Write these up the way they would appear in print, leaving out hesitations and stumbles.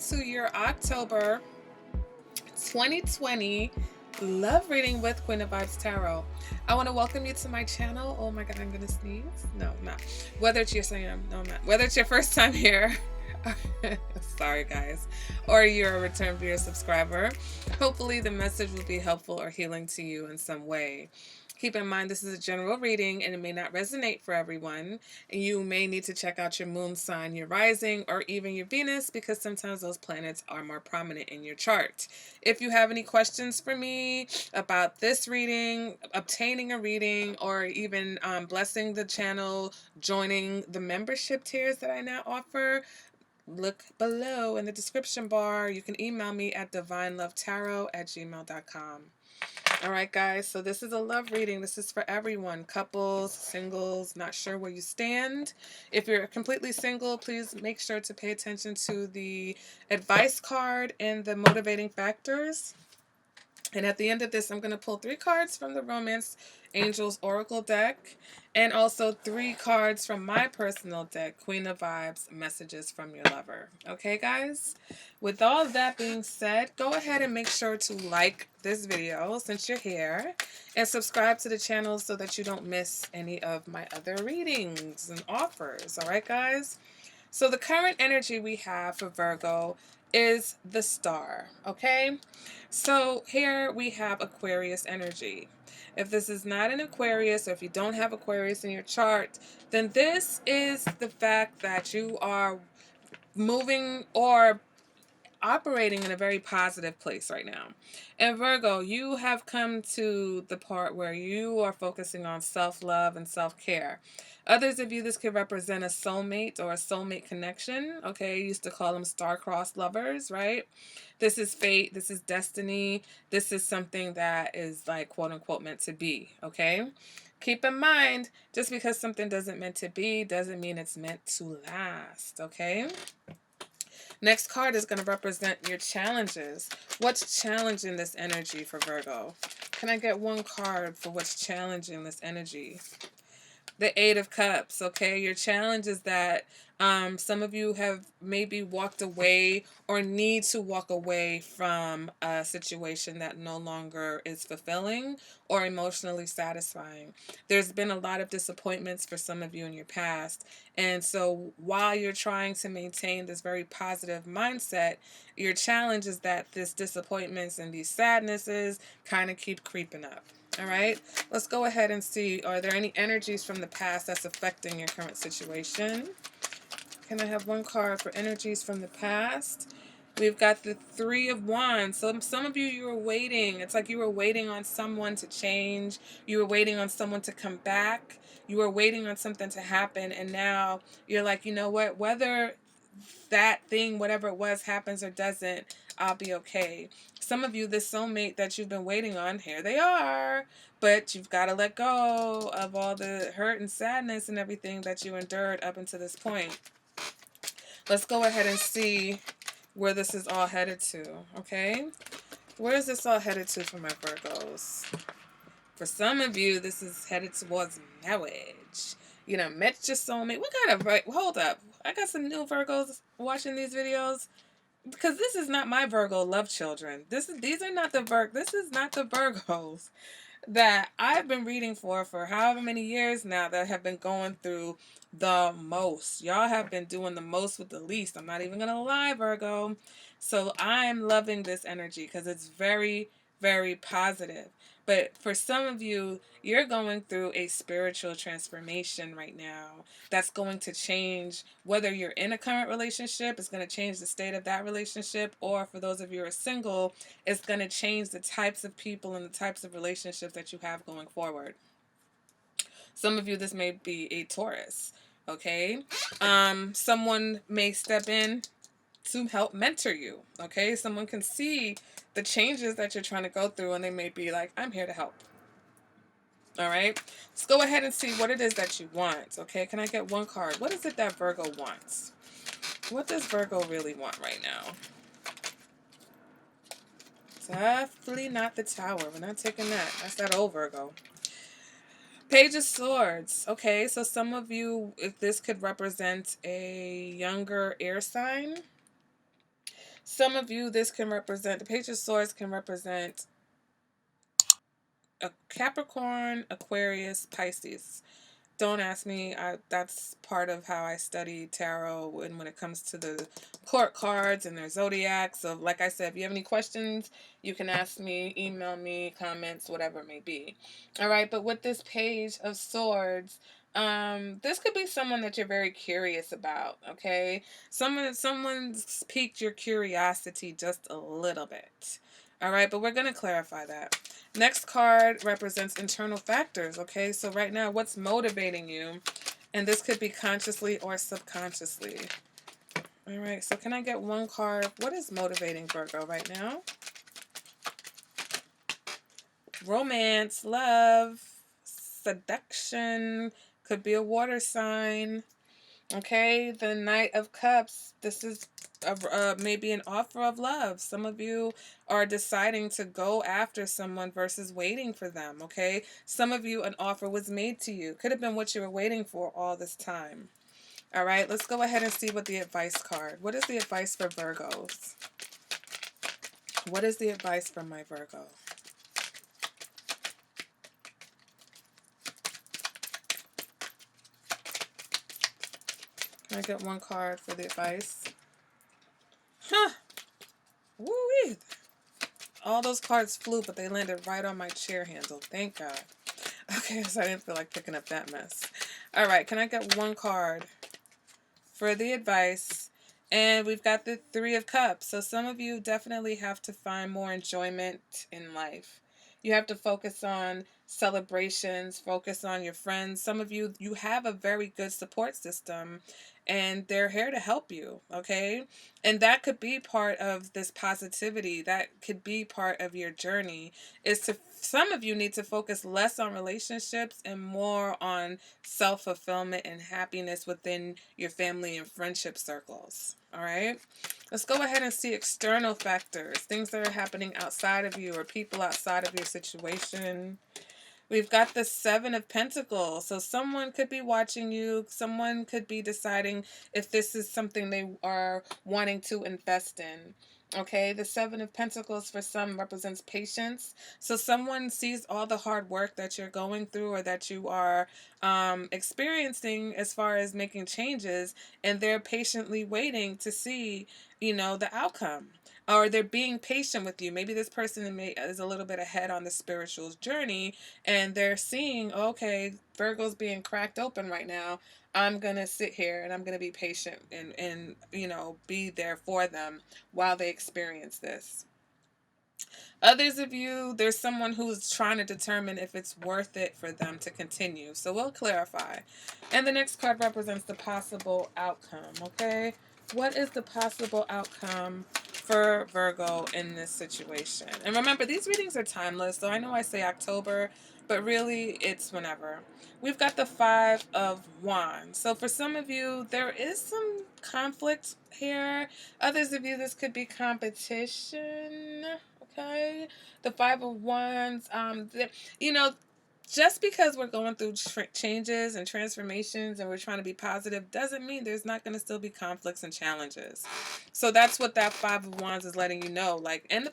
to your October 2020 love reading with Queen of Vibes Tarot. I want to welcome you to my channel. Oh my god, I'm gonna sneeze. No, I'm not. Whether it's your no, I'm not. Whether it's your first time here, sorry guys, or you're a return viewer subscriber, hopefully the message will be helpful or healing to you in some way. Keep in mind this is a general reading and it may not resonate for everyone. And you may need to check out your moon sign, your rising, or even your Venus because sometimes those planets are more prominent in your chart. If you have any questions for me about this reading, obtaining a reading, or even blessing the channel, joining the membership tiers that I now offer, look below in the description bar. You can email me at divinelovetarot@gmail.com. All right, guys, so this is a love reading. This is for everyone, couples, singles, not sure where you stand. If you're completely single, please make sure to pay attention to the advice card and the motivating factors. And at the end of this, I'm going to pull 3 cards from the Romance Angels Oracle deck and also 3 cards from my personal deck, Queen of Vibes, Messages from Your Lover. Okay, guys? With all that being said, go ahead and make sure to like this video since you're here and subscribe to the channel so that you don't miss any of my other readings and offers. All right, guys? So the current energy we have for Virgo is the Star, okay? So here we have Aquarius energy. If this is not an Aquarius, or if you don't have Aquarius in your chart, then this is the fact that you are moving or operating in a very positive place right now. And Virgo, you have come to the part where you are focusing on self-love and self-care. Others of you, this could represent a soulmate or a soulmate connection. Okay, you used to call them star-crossed lovers, right? This is fate. This is destiny. This is something that is like quote-unquote meant to be, okay? Keep in mind, just because something doesn't meant to be doesn't mean it's meant to last, okay? Next card is going to represent your challenges. What's challenging this energy for Virgo? Can I get one card for what's challenging this energy? The Eight of Cups, okay? Your challenge is that some of you have maybe walked away or need to walk away from a situation that no longer is fulfilling or emotionally satisfying. There's been a lot of disappointments for some of you in your past. And so while you're trying to maintain this very positive mindset, your challenge is that this disappointments and these sadnesses kind of keep creeping up. All right, let's go ahead and see, are there any energies from the past that's affecting your current situation? Can I have one card for energies from the past? We've got the Three of Wands. So some of you, you were waiting. It's like you were waiting on someone to change. You were waiting on someone to come back. You were waiting on something to happen. And now you're like, you know what? Whether that thing, whatever it was, happens or doesn't, I'll be okay. Some of you, this soulmate that you've been waiting on, here they are. But you've got to let go of all the hurt and sadness and everything that you endured up until this point. Let's go ahead and see where this is all headed to, okay? Where is this all headed to for my Virgos? For some of you, this is headed towards marriage. You know, met your soulmate. What kind of, hold up. I got some new Virgos watching these videos. Because this is not my Virgo love children. This is not the Virgos that I've been reading for however many years now that have been going through the most. Y'all have been doing the most with the least. I'm not even going to lie, Virgo. So I'm loving this energy because it's very, very positive. But for some of you, you're going through a spiritual transformation right now that's going to change whether you're in a current relationship, it's going to change the state of that relationship, or for those of you who are single, it's going to change the types of people and the types of relationships that you have going forward. Some of you, this may be a Taurus, okay? Someone may step in to help mentor you, okay? Someone can see the changes that you're trying to go through and they may be like, I'm here to help. All right, let's go ahead and see what it is that you want, okay? Can I get one card? What is it that Virgo wants? What does Virgo really want right now? Definitely not the Tower. We're not taking that. That's that old Virgo. Page of Swords. Okay, so some of you, if this could represent a younger air sign, Some of you, this can represent, the Page of Swords can represent a Capricorn, Aquarius, Pisces. Don't ask me. That's part of how I study tarot and when it comes to the court cards and their zodiac. So like I said, if you have any questions, you can ask me, email me, comments, whatever it may be. All right, but with this Page of Swords, this could be someone that you're very curious about, okay? Someone's piqued your curiosity just a little bit. All right, but we're going to clarify that. Next card represents internal factors, okay? So right now, what's motivating you? And this could be consciously or subconsciously. All right, so can I get one card? What is motivating Virgo right now? Romance, love, seduction, could be a water sign. Okay, the Knight of Cups. This is maybe an offer of love. Some of you are deciding to go after someone versus waiting for them, okay? Some of you, an offer was made to you. Could have been what you were waiting for all this time. All right, let's go ahead and see what the advice card. What is the advice for Virgos? What is the advice for my Virgo? Can I get one card for the advice? Huh. Woo-wee. All those cards flew, but they landed right on my chair handle. Thank God. Okay, so I didn't feel like picking up that mess. All right, can I get one card for the advice? And we've got the Three of Cups. So some of you definitely have to find more enjoyment in life. You have to focus on celebrations, focus on your friends. Some of you, you have a very good support system and they're here to help you, okay? And that could be part of this positivity. That could be part of your journey. Is to some of you need to focus less on relationships and more on self-fulfillment and happiness within your family and friendship circles. All right, let's go ahead and see external factors, things that are happening outside of you or people outside of your situation. We've got the Seven of Pentacles. So someone could be watching you. Someone could be deciding if this is something they are wanting to invest in. Okay, the Seven of Pentacles for some represents patience. So someone sees all the hard work that you're going through or that you are experiencing as far as making changes, and they're patiently waiting to see, the outcome. Or they're being patient with you. Maybe this person is a little bit ahead on the spiritual journey, and they're seeing, okay, Virgo's being cracked open right now. I'm going to sit here and I'm going to be patient and be there for them while they experience this. Others of you, there's someone who's trying to determine if it's worth it for them to continue. So we'll clarify. And the next card represents the possible outcome, okay? What is the possible outcome for Virgo in this situation? And remember, these readings are timeless, so I know I say October, but really it's whenever. We've got the Five of Wands. So for some of you, there is some conflict here. Others of you, this could be competition. Okay, the Five of Wands. Just because we're going through changes and transformations and we're trying to be positive doesn't mean there's not going to still be conflicts and challenges. So that's what that Five of Wands is letting you know. Like, and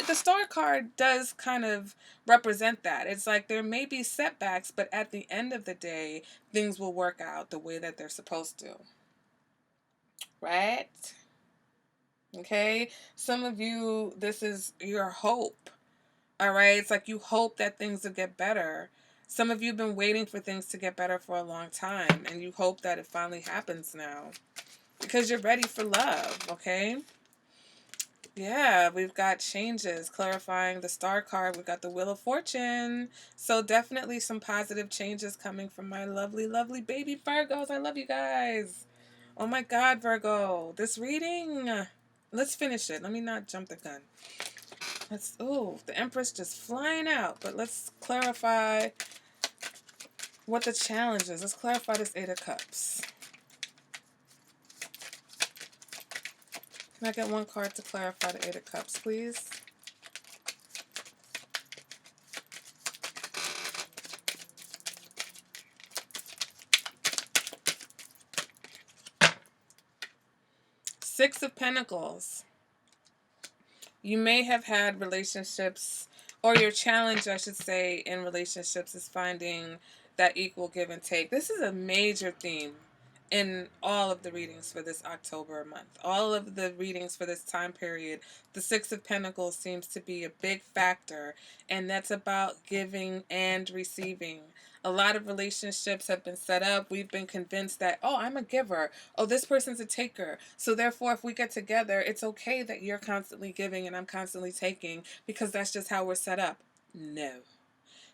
the Star card does kind of represent that. It's like there may be setbacks, but at the end of the day, things will work out the way that they're supposed to. Right? Okay, some of you, this is your hope. All right, it's like you hope that things will get better. Some of you have been waiting for things to get better for a long time, and you hope that it finally happens now because you're ready for love. Okay, yeah, we've got changes, clarifying the Star card. We've got the Wheel of Fortune. So definitely some positive changes coming from my lovely, lovely baby Virgos. I love you guys. Oh my God, Virgo, this reading. Let's finish it. Let me not jump the gun. The Empress just flying out. But let's clarify what the challenge is. Let's clarify this Eight of Cups. Can I get one card to clarify the Eight of Cups, please? Six of Pentacles. You may have had relationships, or your challenge, I should say, in relationships is finding that equal give and take. This is a major theme in all of the readings for this October month. All of the readings for this time period, the Six of Pentacles seems to be a big factor, and that's about giving and receiving. A lot of relationships have been set up. We've been convinced that, oh, I'm a giver. Oh, this person's a taker. So therefore, if we get together, it's okay that you're constantly giving and I'm constantly taking because that's just how we're set up. No.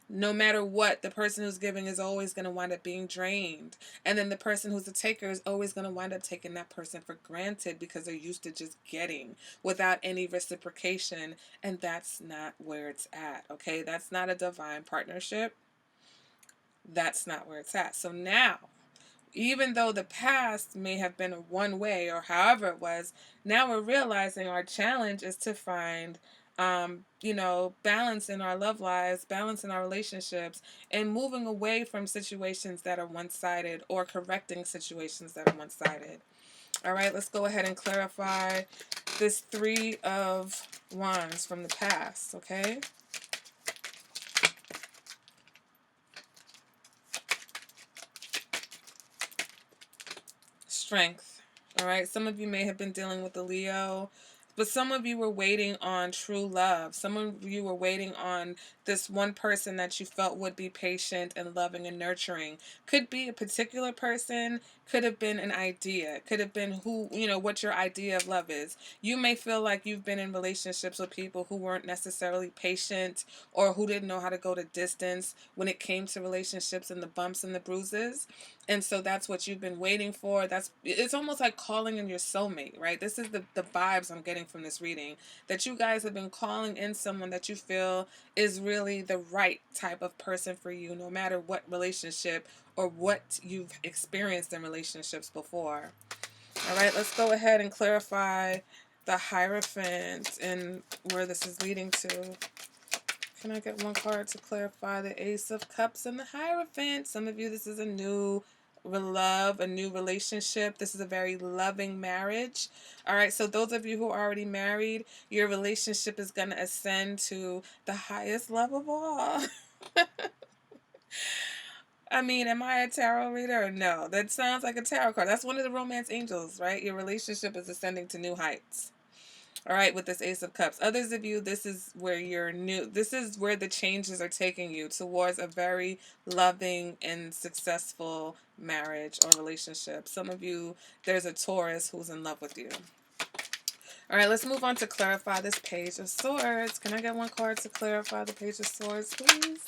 No matter what, the person who's giving is always going to wind up being drained. And then the person who's a taker is always going to wind up taking that person for granted because they're used to just getting without any reciprocation. And that's not where it's at, okay? That's not a divine partnership. That's not where it's at. So now, even though the past may have been one way or however it was, now we're realizing our challenge is to find, balance in our love lives, balance in our relationships, and moving away from situations that are one-sided or correcting situations that are one-sided. All right, let's go ahead and clarify this Three of Wands from the past, okay? Strength. All right. Some of you may have been dealing with the Leo, but some of you were waiting on true love. Some of you were waiting on this one person that you felt would be patient and loving and nurturing. Could be a particular person, could have been an idea, could have been what your idea of love is. You may feel like you've been in relationships with people who weren't necessarily patient or who didn't know how to go the distance when it came to relationships and the bumps and the bruises. And so that's what you've been waiting for. It's almost like calling in your soulmate, right? This is the vibes I'm getting from this reading, that you guys have been calling in someone that you feel is really the right type of person for you, no matter what relationship or what you've experienced in relationships before. All right, let's go ahead and clarify the Hierophant and where this is leading to. Can I get one card to clarify the Ace of Cups and the Hierophant? Some of you, this is a new love, a new relationship. This is a very loving marriage. All right, so those of you who are already married, your relationship is going to ascend to the highest love of all. I mean, am I a tarot reader or no? That sounds like a tarot card. That's one of the romance angels, right? Your relationship is ascending to new heights. All right, with this Ace of Cups. Others of you, this is where you're new. This is where the changes are taking you towards a very loving and successful marriage or relationship. Some of you, there's a Taurus who's in love with you. All right, let's move on to clarify this Page of Swords. Can I get one card to clarify the Page of Swords, please?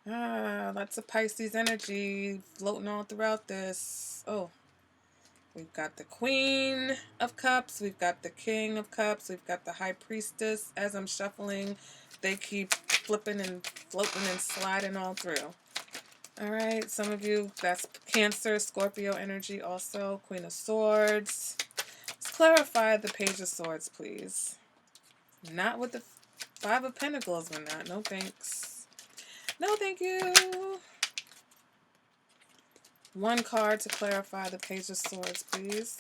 Lots of Pisces energy floating all throughout this. Oh. We've got the Queen of Cups. We've got the King of Cups. We've got the High Priestess. As I'm shuffling, they keep flipping and floating and sliding all through. All right. Some of you, that's Cancer, Scorpio energy also. Queen of Swords. Let's clarify the Page of Swords, please. Not with the Five of Pentacles. We're not. No thanks. No thank you. One card to clarify the Page of Swords, please.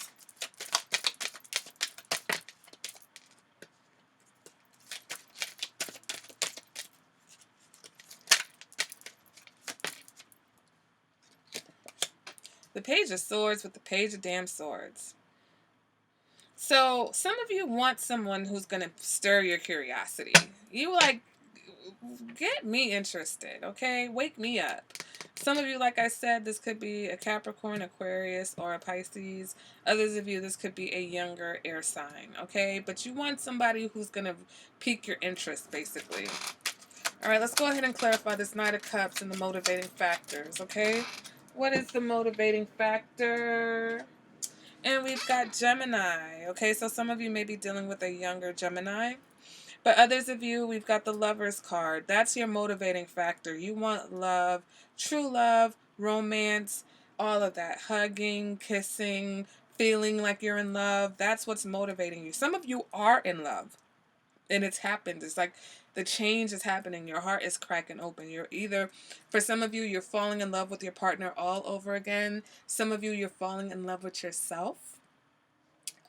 The Page of Swords with the Page of Damn Swords. So some of you want someone who's going to stir your curiosity. You like, get me interested, okay? Wake me up. Some of you, like I said, this could be a Capricorn, Aquarius, or a Pisces. Others of you, this could be a younger air sign, okay? But you want somebody who's going to pique your interest, basically. All right, let's go ahead and clarify this Knight of Cups and the motivating factors, okay? What is the motivating factor? And we've got Gemini, okay? So some of you may be dealing with a younger Gemini. But others of you, we've got the Lover's card. That's your motivating factor. You want love, true love, romance, all of that. Hugging, kissing, feeling like you're in love. That's what's motivating you. Some of you are in love. And it's happened. It's like the change is happening. Your heart is cracking open. You're either, for some of you, you're falling in love with your partner all over again. Some of you, you're falling in love with yourself.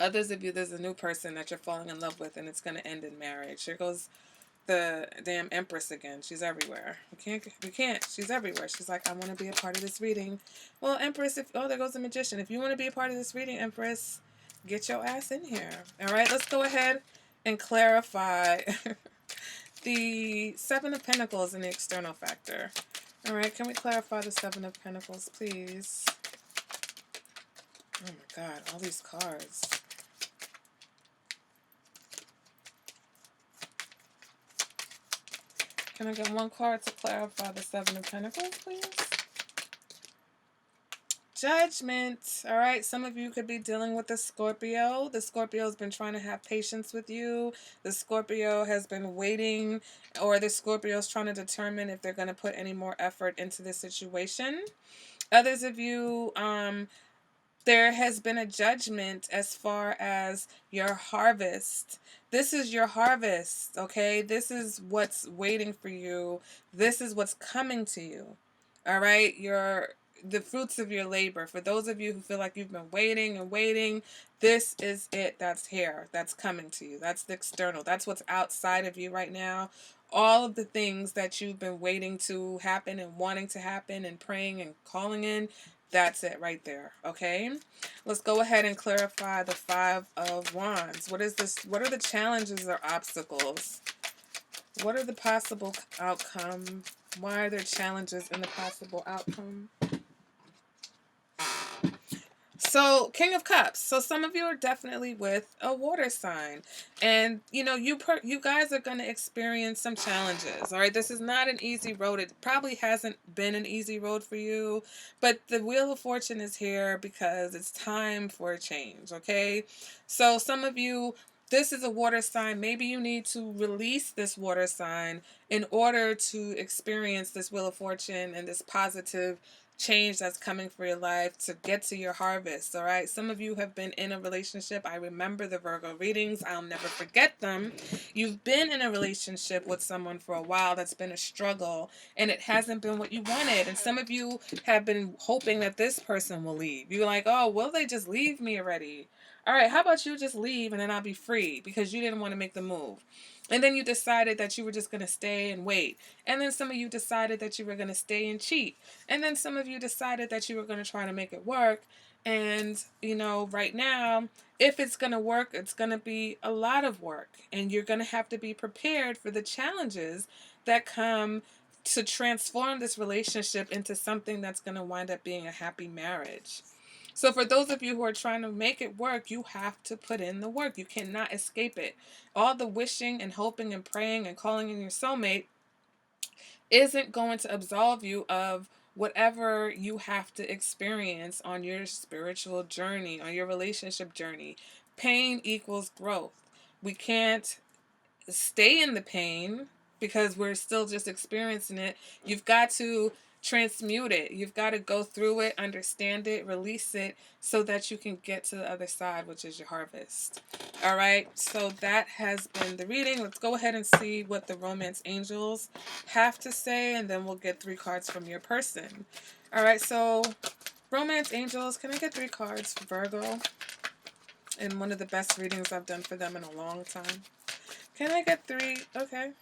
Others of you, there's a new person that you're falling in love with, and it's going to end in marriage. Here goes the damn Empress again. She's everywhere. We can't. She's everywhere. She's like, I want to be a part of this reading. Well, Empress, there goes the Magician. If you want to be a part of this reading, Empress, get your ass in here. All right, let's go ahead and clarify the Seven of Pentacles and the external factor. All right, can we clarify the Seven of Pentacles, please? Oh my God, all these cards. Can I get one card to clarify the Seven of Pentacles, please? Judgment. All right, some of you could be dealing with a Scorpio. The Scorpio has been trying to have patience with you. The Scorpio has been waiting, or the Scorpio is trying to determine if they're going to put any more effort into this situation. Others of you, there has been a judgment as far as your harvest. This is your harvest, okay? This is what's waiting for you. This is what's coming to you, all right? The fruits of your labor. For those of you who feel like you've been waiting and waiting, this is it that's here. That's coming to you. That's the external. That's what's outside of you right now. All of the things that you've been waiting to happen and wanting to happen and praying and calling in, that's it right there, okay? Let's go ahead and clarify the Five of Wands. What is this? What are the challenges or obstacles? What are the possible outcome? Why are there challenges in the possible outcome? So, King of Cups. So some of you are definitely with a water sign. And, you guys are going to experience some challenges, all right? This is not an easy road. It probably hasn't been an easy road for you. But the Wheel of Fortune is here because it's time for a change, okay? So some of you, this is a water sign. Maybe you need to release this water sign in order to experience this Wheel of Fortune and this positive change that's coming for your life to get to your harvest. All right, some of you have been in a relationship. I remember the Virgo readings. I'll never forget them. You've been in a relationship with someone for a while. That's been a struggle, and it hasn't been what you wanted. And some of you have been hoping that this person will leave. You're like, oh, will they just leave me already? All right, how about you just leave and then I'll be free, because you didn't want to make the move. And then you decided that you were just going to stay and wait. And then some of you decided that you were going to stay and cheat. And then some of you decided that you were going to try to make it work. And, right now, if it's going to work, it's going to be a lot of work. And you're going to have to be prepared for the challenges that come to transform this relationship into something that's going to wind up being a happy marriage. So for those of you who are trying to make it work, you have to put in the work. You cannot escape it. All the wishing and hoping and praying and calling in your soulmate isn't going to absolve you of whatever you have to experience on your spiritual journey, on your relationship journey. Pain equals growth. We can't stay in the pain because we're still just experiencing it. You've got to transmute it. You've got to go through it, understand it, release it, so that you can get to the other side, which is your harvest. All right, so that has been the reading. Let's go ahead and see what the romance angels have to say, and then we'll get 3 cards from your person. All right, so romance angels, can I get 3 cards for Virgo? And one of the best readings I've done for them in a long time. Can I get 3? Okay.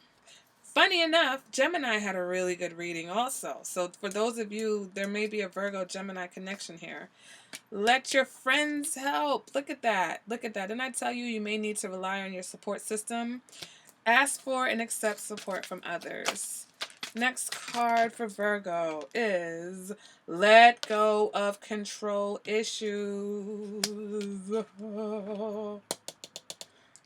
Funny enough, Gemini had a really good reading also. So for those of you, there may be a Virgo-Gemini connection here. Let your friends help. Look at that. Look at that. Didn't I tell you may need to rely on your support system? Ask for and accept support from others. Next card for Virgo is let go of control issues.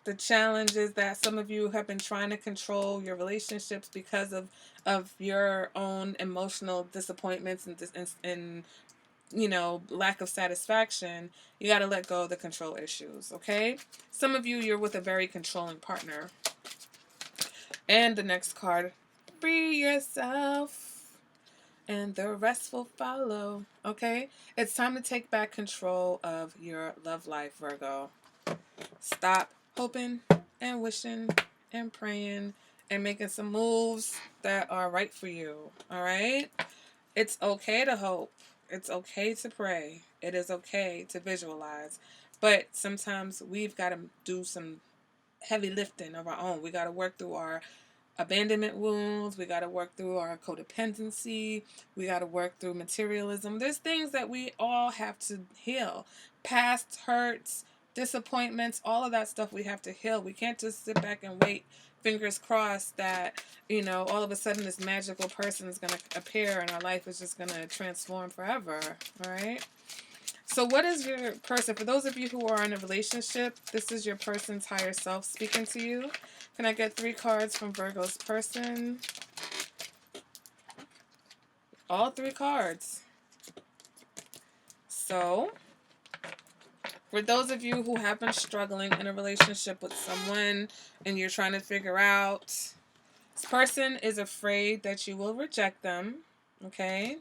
The challenge is that some of you have been trying to control your relationships because of your own emotional disappointments and lack of satisfaction. You got to let go of the control issues, okay? Some of you, you're with a very controlling partner. And the next card, free yourself, and the rest will follow, okay? It's time to take back control of your love life, Virgo. Stop hoping and wishing and praying and making some moves that are right for you, all right? It's okay to hope. It's okay to pray. It is okay to visualize. But sometimes we've got to do some heavy lifting of our own. We got to work through our abandonment wounds. We got to work through our codependency. We got to work through materialism. There's things that we all have to heal. Past hurts, disappointments, all of that stuff we have to heal. We can't just sit back and wait, fingers crossed, that, you know, all of a sudden this magical person is going to appear and our life is just going to transform forever. All right. So what is your person? For those of you who are in a relationship, this is your person's higher self speaking to you. Can I get 3 cards from Virgo's person? All 3 cards. So, for those of you who have been struggling in a relationship with someone and you're trying to figure out, this person is afraid that you will reject them, okay?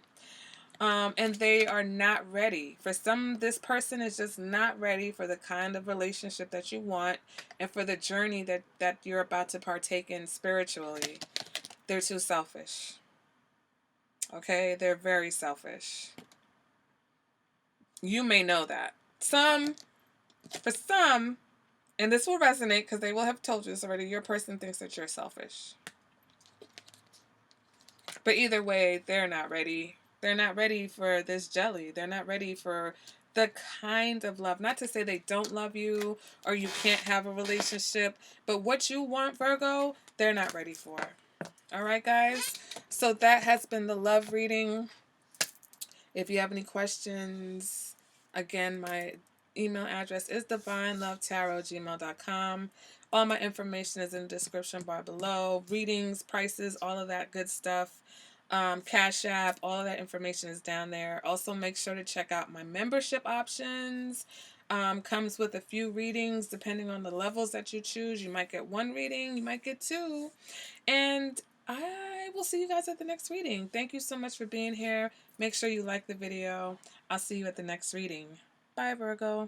And they are not ready. For some, this person is just not ready for the kind of relationship that you want and for the journey that you're about to partake in spiritually. They're too selfish. Okay? They're very selfish. You may know that. For some, and this will resonate because they will have told you this already, your person thinks that you're selfish. But either way, they're not ready. They're not ready for this jelly. They're not ready for the kind of love. Not to say they don't love you or you can't have a relationship, but what you want, Virgo, they're not ready for. All right, guys? So that has been the love reading. If you have any questions, again, my email address is divinelovetarot@gmail.com. All my information is in the description bar below. Readings, prices, all of that good stuff. Cash App, all of that information is down there. Also, make sure to check out my membership options. Comes with a few readings depending on the levels that you choose. You might get 1 reading, you might get 2. And I will see you guys at the next reading. Thank you so much for being here. Make sure you like the video. I'll see you at the next reading. Bye, Virgo.